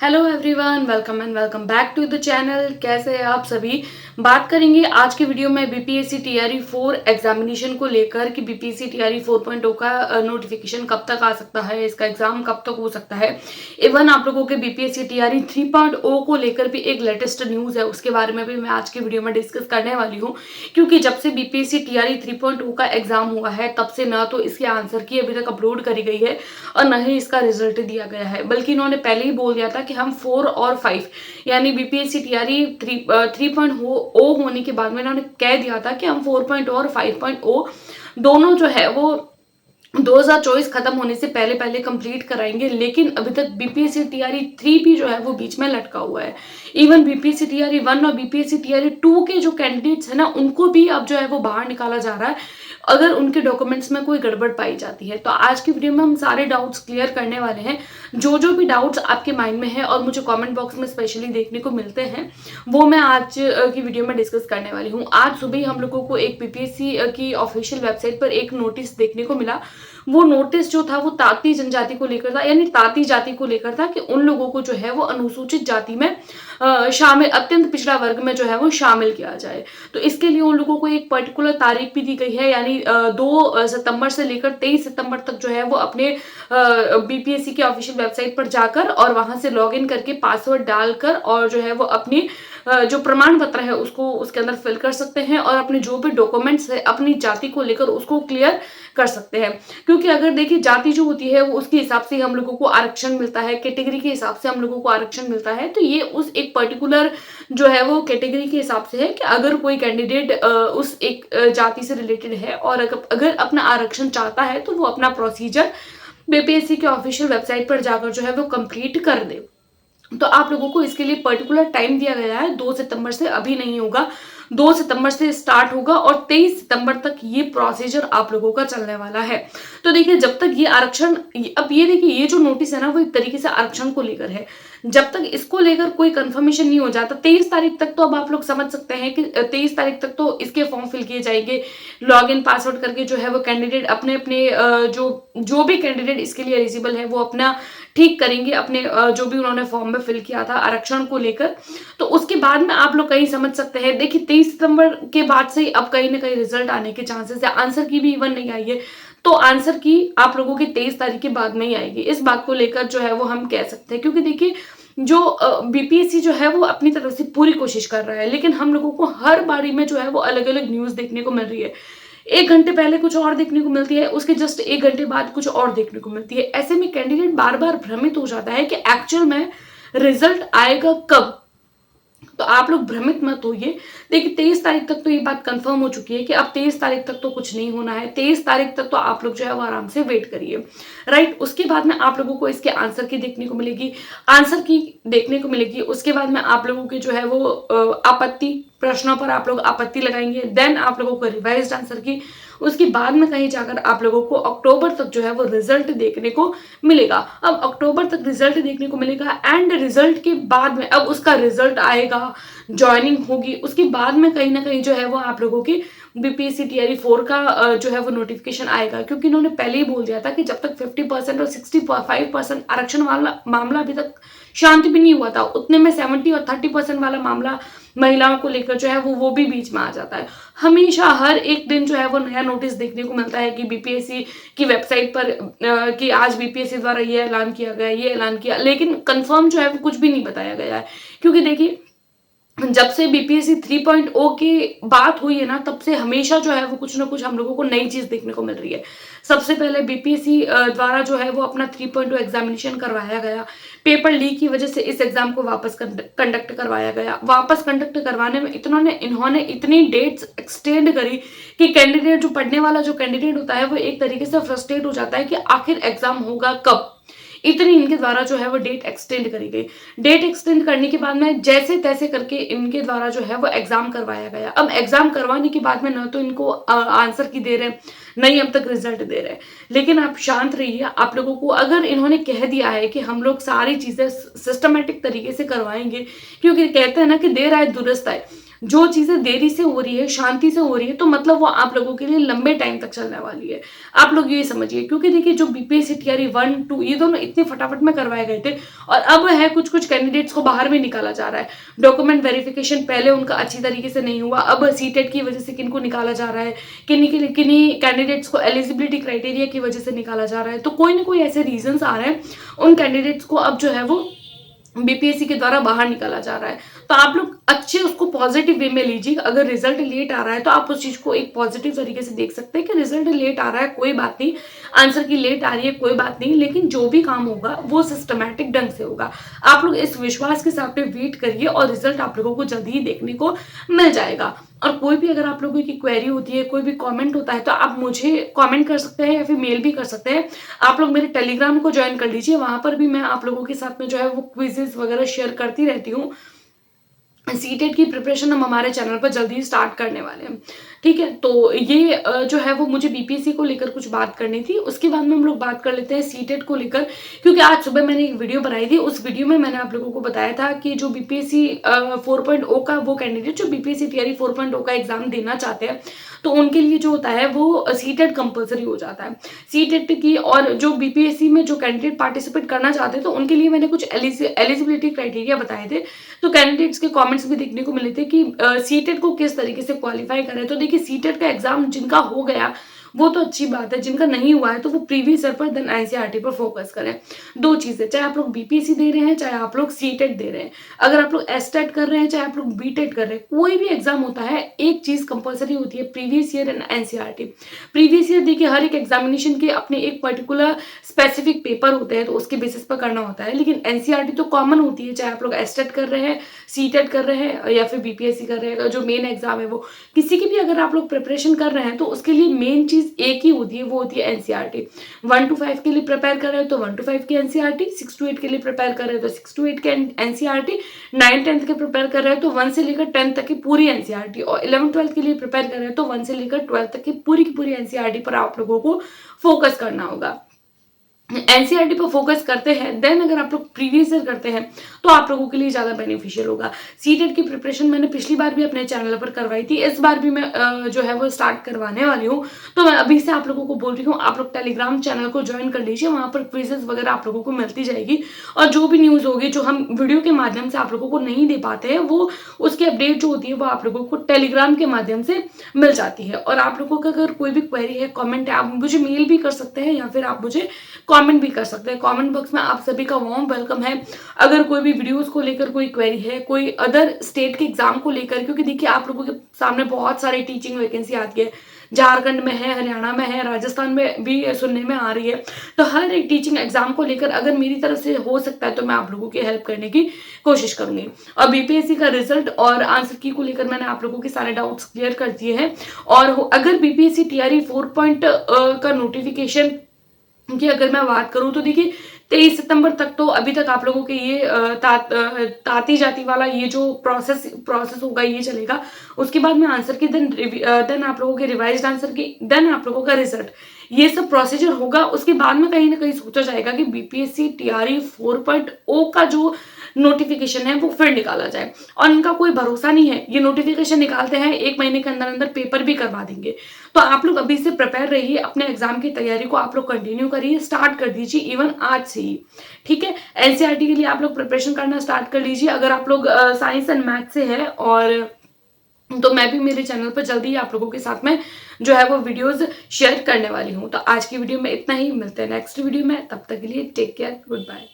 Hello everyone, welcome and welcome back to the channel. कैसे हैं आप सभी। बात करेंगे आज की वीडियो में बीपीएससी टीआरई 4 एग्जामिनेशन को लेकर कि बीपीएससी टीआरई 4.0 का नोटिफिकेशन कब तक आ सकता है, इसका एग्जाम कब तक हो सकता है। इवन आप लोगों के बीपीएससी टीआरई 3.0 को लेकर भी एक लेटेस्ट न्यूज़ है, उसके बारे में भी मैं आज की वीडियो में डिस्कस करने वाली हूँ। क्योंकि जब से बीपीएससी टीआरई 3.0 का एग्जाम हुआ है तब से न तो इसके आंसर की अभी तक अपलोड करी गई है और न ही इसका रिजल्ट दिया गया है, बल्कि इन्होंने पहले ही बोल दिया था कि हम 4 और 5 यानी बीपीएससी टीआरई 3.0 होने के बाद में इन्होंने कह दिया था कि हम 4.0 और 5.0 दोनों जो है वो 2024 खत्म होने से पहले पहले कंप्लीट कराएंगे। लेकिन अभी तक बीपीएससी टीआरई 3 भी जो है वो बीच में लटका हुआ है। इवन बीपीएससी टीआरई 1 और बीपीएससी टीआरई 2 के जो कैंडिडेट्स है ना, उनको भी अब जो है वो बाहर निकाला जा रहा है अगर उनके डॉक्यूमेंट्स में कोई गड़बड़ पाई जाती है। तो आज की वीडियो में हम सारे डाउट्स क्लियर करने वाले हैं। जो जो भी डाउट्स आपके माइंड में है और मुझे कमेंट बॉक्स में स्पेशली देखने को मिलते हैं, वो मैं आज की वीडियो में डिस्कस करने वाली हूँ। आज सुबह ही हम लोगों को एक बीपीएससी की ऑफिशियल वेबसाइट पर एक नोटिस देखने को मिला। वो नोटिस जो था वो ताती जनजाति को लेकर था, यानी ताती जाति को लेकर था कि उन लोगों को जो है वो अनुसूचित जाति में शामिल, अत्यंत पिछड़ा वर्ग में जो है वो शामिल किया जाए। तो इसके लिए उन लोगों को एक पर्टिकुलर तारीख भी दी गई है, यानी 2 सितंबर से लेकर 23 सितंबर तक जो है वो अपने बीपीएससी की ऑफिशियल वेबसाइट पर जाकर और वहां से लॉग इन करके पासवर्ड डालकर और जो है वो अपनी जो प्रमाण पत्र है उसको उसके अंदर फिल कर सकते हैं और अपने जो भी डॉक्यूमेंट्स है अपनी जाति को लेकर उसको क्लियर कर सकते हैं। क्योंकि अगर देखिए जाति जो होती है वो उसके हिसाब से हम लोगों को आरक्षण मिलता है, कैटेगरी के हिसाब से हम लोगों को आरक्षण मिलता है। तो ये उस एक पर्टिकुलर जो है वो कैटेगरी के हिसाब से है कि अगर कोई कैंडिडेट उस एक जाति से रिलेटेड है और अगर अपना आरक्षण चाहता है तो वो अपना प्रोसीजर बीपीएससी के ऑफिशियल वेबसाइट पर जाकर जो है वो कंप्लीट कर दे। तो आप लोगों को इसके लिए पर्टिकुलर टाइम दिया गया है, 2 सितंबर से अभी नहीं होगा, 2 सितंबर से स्टार्ट होगा और 23 सितंबर तक ये प्रोसीजर आप लोगों का चलने वाला है। तो देखिए जब तक ये आरक्षण, अब ये देखिए ये जो नोटिस है ना वो एक तरीके से आरक्षण को लेकर है। जब तक इसको लेकर कोई कंफर्मेशन नहीं हो जाता 23 तारीख तक, तो अब आप लोग समझ सकते हैं कि 23 तारीख तक तो इसके फॉर्म फिल किए जाएंगे, लॉग इन पासवर्ड करके जो है वो कैंडिडेट अपने अपने जो भी कैंडिडेट इसके लिए एलिजिबल है वो अपना ठीक करेंगे, अपने जो भी उन्होंने फॉर्म में फिल किया था आरक्षण को लेकर। तो उसके बाद में आप लोग कहीं समझ सकते हैं, देखिए 23 सितंबर के बाद से अब कहीं ना कहीं रिजल्ट आने के चांसेस है। आंसर की भी इवन नहीं आई है, तो आंसर की आप लोगों की 23 तारीख के बाद में ही आएगी। इस बात को लेकर जो है वो हम कह सकते हैं, क्योंकि देखिए जो बीपीएससी जो है वो अपनी तरफ से पूरी कोशिश कर रहा है, लेकिन हम लोगों को हर बारी में जो है वो अलग अलग न्यूज देखने को मिल रही है। 1 घंटे पहले कुछ और देखने को मिलती है, उसके जस्ट 1 घंटे बाद कुछ और देखने को मिलती है। ऐसे में कैंडिडेट बार बार भ्रमित हो जाता है कि एक्चुअल में रिजल्ट आएगा कब। तो आप लोग भ्रमित मत होइए। देखिए 23 तारीख तक तो ये बात कंफर्म हो चुकी है कि अब 23 तारीख तक तो कुछ नहीं होना है। 23 तारीख तक तो आप लोग जो है वो आराम से वेट करिए, राइट। उसके बाद में आप लोगों को इसके आंसर की देखने को मिलेगी, उसके बाद में आप लोगों के जो है वो आपत्ति प्रश्नों पर आप लोग आपत्ति लगाएंगे, देन आप लोगों को रिवाइज्ड आंसर की, उसके बाद में कहीं जाकर आप लोगों को अक्टूबर तक जो है वो रिजल्ट देखने को मिलेगा। अब अक्टूबर तक रिजल्ट देखने को मिलेगा एंड रिजल्ट के बाद में अब उसका रिजल्ट आएगा, ज्वाइनिंग होगी, उसके बाद में कहीं ना कहीं जो है वो आप लोगों की बीपीएससी टीआरई 4 का जो है वो नोटिफिकेशन आएगा। क्योंकि इन्होंने पहले ही बोल दिया था कि जब तक 50% और 65% आरक्षण वाला मामला अभी तक शांति भी नहीं हुआ था, उतने में 70 और 30% वाला मामला महिलाओं को लेकर जो है वो भी बीच में आ जाता है। हमेशा हर एक दिन जो है वो नया नोटिस देखने को मिलता है कि बीपीएससी की वेबसाइट पर कि आज बीपीएससी द्वारा ये ऐलान किया गया, ये ऐलान किया, लेकिन कंफर्म जो है वो कुछ भी नहीं बताया गया है। क्योंकि देखिए जब से बीपीएससी 3.0 की बात हुई है ना, तब से हमेशा जो है वो कुछ ना कुछ हम लोगों को नई चीज देखने को मिल रही है। सबसे पहले बीपीएससी द्वारा जो है वो अपना 3.0 एग्जामिनेशन करवाया गया, पेपर लीक की वजह से इस एग्जाम को वापस कंडक्ट करवाया गया। वापस कंडक्ट करवाने में इन्होंने इतनी डेट्स एक्सटेंड करी कि कैंडिडेट जो पढ़ने वाला जो कैंडिडेट होता है वो एक तरीके से फ्रस्ट्रेट हो जाता है कि आखिर एग्जाम होगा कब। इतनी इनके द्वारा जो है वो डेट एक्सटेंड करी गई। डेट एक्सटेंड करने के बाद में जैसे तैसे करके इनके द्वारा जो है वो एग्जाम करवाया गया। अब एग्जाम करवाने के बाद में न तो इनको आंसर की दे रहे, नहीं अब तक रिजल्ट दे रहे। लेकिन आप शांत रहिए, आप लोगों को अगर इन्होंने कह दिया है कि हम लोग सारी चीजें सिस्टमेटिक तरीके से करवाएंगे, क्योंकि कहते हैं ना कि देर आए दुरुस्त आए। जो चीज़ें देरी से हो रही है, शांति से हो रही है, तो मतलब वो आप लोगों के लिए लंबे टाइम तक चलने वाली है। आप लोग ये समझिए, क्योंकि देखिए जो बीपीएससी तैयारी 1, 2 ये दोनों इतने फटाफट में करवाए गए थे और अब है कुछ-कुछ कैंडिडेट्स को बाहर भी निकाला जा रहा है। डॉक्यूमेंट वेरिफिकेशन पहले उनका अच्छी तरीके से नहीं हुआ, अब सीटेट की वजह से किनको निकाला जा रहा है, किन्हीं कैंडिडेट्स को एलिजिबिलिटी क्राइटेरिया की वजह से निकाला जा रहा है। तो कोई ना कोई ऐसे रीजंस आ रहे हैं, उन कैंडिडेट्स को अब जो है वो बीपीएससी के द्वारा बाहर निकाला जा रहा है। तो आप लोग अच्छे उसको पॉजिटिव वे में लीजिए। अगर रिजल्ट लेट आ रहा है तो आप उस चीज को एक पॉजिटिव तरीके से देख सकते हैं कि रिजल्ट लेट आ रहा है, कोई बात नहीं, आंसर की लेट आ रही है, कोई बात नहीं, लेकिन जो भी काम होगा वो सिस्टमैटिक ढंग से होगा। आप लोग इस विश्वास के साथ में वेट करिए और रिजल्ट आप लोगों को जल्दी ही देखने को मिल जाएगा। और कोई भी अगर आप लोगों की क्वेरी होती है, कोई भी कमेंट होता है, तो आप मुझे कमेंट कर सकते हैं या फिर मेल भी कर सकते हैं। आप लोग मेरे टेलीग्राम को ज्वाइन कर लीजिए, वहां पर भी मैं आप लोगों के साथ में जो है वो क्विजेस वगैरह शेयर करती रहती हूँ। सीटेट की प्रिपरेशन हम हमारे चैनल पर जल्दी स्टार्ट करने वाले हैं, ठीक है। तो ये जो है वो मुझे बीपीएससी को लेकर कुछ बात करनी थी। उसके बाद में हम लोग बात कर लेते हैं सीटेट को लेकर, क्योंकि आज सुबह मैंने एक वीडियो बनाई थी। उस वीडियो में मैंने आप लोगों को बताया था कि जो बीपीएससी 4.0 का वो कैंडिडेट जो बीपीएससी तैयारी 4.0 का एग्जाम देना चाहते हैं, तो उनके लिए जो होता है वो सीटेट कंपलसरी हो जाता है। सीटेट की, और जो बीपीएससी में जो कैंडिडेट पार्टिसिपेट करना चाहते हैं तो उनके लिए मैंने कुछ एलिजिबिलिटी क्राइटेरिया बताए थे। तो कैंडिडेट्स के कमेंट्स भी देखने को मिले थे कि सीटेट को किस तरीके से क्वालिफाई करें। तो देखिए सीटेट का एग्जाम जिनका हो गया वो तो अच्छी बात है, जिनका नहीं हुआ है तो वो प्रीवियस ईयर पर देन एनसीईआरटी पर फोकस करें। दो चीजें, चाहे आप लोग बीपीएससी दे रहे हैं, चाहे आप लोग सीटेट दे रहे हैं, अगर आप लोग एसटेट कर रहे हैं, चाहे आप लोग बीटेट कर रहे हैं, कोई भी एग्जाम होता है, एक चीज कंपलसरी होती है, previous year and NCERT. Previous year देखिए हर एक एग्जामिनेशन के अपने एक पर्टिकुलर स्पेसिफिक पेपर होते हैं, तो उसके बेसिस पर करना होता है, लेकिन एनसीईआरटी तो कॉमन होती है, चाहे आप लोग एसटेट कर रहे हैं, सीटेट कर रहे हैं या फिर बीपीएससी कर रहे हैं। जो मेन एग्जाम है वो किसी की भी अगर आप लोग प्रिपरेशन कर रहे हैं तो उसके लिए मेन चीज एक ही होती है, वो होती है एनसीईआरटी। 1 to 5 के लिए प्रिपेयर कर रहे हैं तो 1 to 5 की एनसीईआरटी, 6 to 8 के लिए प्रिपेयर कर रहे हैं तो 6 to 8 के एनसीईआरटी, 9 10th के प्रिपेयर कर रहे हैं तो 1 से लेकर 10 तक की पूरी एनसीईआरटी, और 11 12 के लिए प्रिपेयर कर रहे हैं तो 1 से लेकर 12 तक की पूरी एनसीईआरटी पर आप लोगों को फोकस करना होगा। एनसीईआरटी पर फोकस करते हैं, देन अगर आप लोग प्रीवियस ईयर करते हैं तो आप लोगों के लिए ज्यादा बेनिफिशियल होगा। सीटेट की प्रिपरेशन मैंने पिछली बार भी अपने चैनल पर करवाई थी, इस बार भी मैं जो है वो स्टार्ट करवाने वाली हूँ। तो मैं अभी से आप लोगों को बोल रही हूँ, आप लोग टेलीग्राम चैनल को ज्वाइन कर लीजिए, वहां पर क्विजेस वगैरह आप लोगों को मिलती जाएगी, और जो भी न्यूज होगी जो हम वीडियो के माध्यम से आप लोगों को नहीं दे पाते हैं, वो उसकी अपडेट जो होती है वो आप लोगों को टेलीग्राम के माध्यम से मिल जाती है। और आप लोगों का अगर कोई भी क्वेरी है, कमेंट है, आप मुझे मेल भी कर सकते हैं या फिर आप मुझे कमेंट भी कर सकते हैं। कमेंट बॉक्स में आप सभी का वार्म वेलकम है। अगर कोई भी वीडियोस को लेकर कोई क्वेरी है, कोई अदर स्टेट के एग्जाम को लेकर, क्योंकि देखिए आप लोगों के सामने बहुत सारी टीचिंग वैकेंसी आती है, झारखंड में है, हरियाणा में है, राजस्थान में भी सुनने में आ रही है, तो हर एक टीचिंग एग्जाम को लेकर अगर मेरी तरफ से हो सकता है तो मैं आप लोगों की हेल्प करने की कोशिश करूंगी। और बीपीएससी का रिजल्ट और आंसर की को लेकर मैंने आप लोगों के सारे डाउट्स क्लियर कर दिए हैं। और अगर बीपीएससी टीआरई 4 का नोटिफिकेशन कि अगर मैं बात करूं तो देखिए 23 सितंबर तक तो अभी तक आप लोगों के ये ताती जाति वाला ये जो प्रोसेस होगा ये चलेगा। उसके बाद में आंसर की देन आप लोगों के रिवाइज्ड आंसर की, देन आप लोगों का रिजल्ट, ये सब प्रोसीजर होगा। उसके बाद में कहीं ना कहीं सोचा जाएगा कि बीपीएससी टीआरई 4.0 का जो नोटिफिकेशन है वो फिर निकाला जाए, और इनका कोई भरोसा नहीं है, ये नोटिफिकेशन निकालते हैं 1 महीने के अंदर अंदर पेपर भी करवा देंगे। तो आप लोग अभी से प्रिपेयर रहिए, अपने एग्जाम की तैयारी को आप लोग कंटिन्यू करिए, स्टार्ट कर दीजिए इवन आज से ही, ठीक है। एनसीईआरटी के लिए आप लोग प्रिपरेशन करना स्टार्ट कर लीजिए। अगर आप लोग साइंस एंड मैथ से है, और तो मैं भी मेरे चैनल पर जल्दी ही आप लोगों के साथ में जो है वो वीडियोस शेयर करने वाली हूँ। तो आज की वीडियो में इतना ही, मिलते हैं नेक्स्ट वीडियो में, तब तक के लिए टेक केयर, गुड बाय।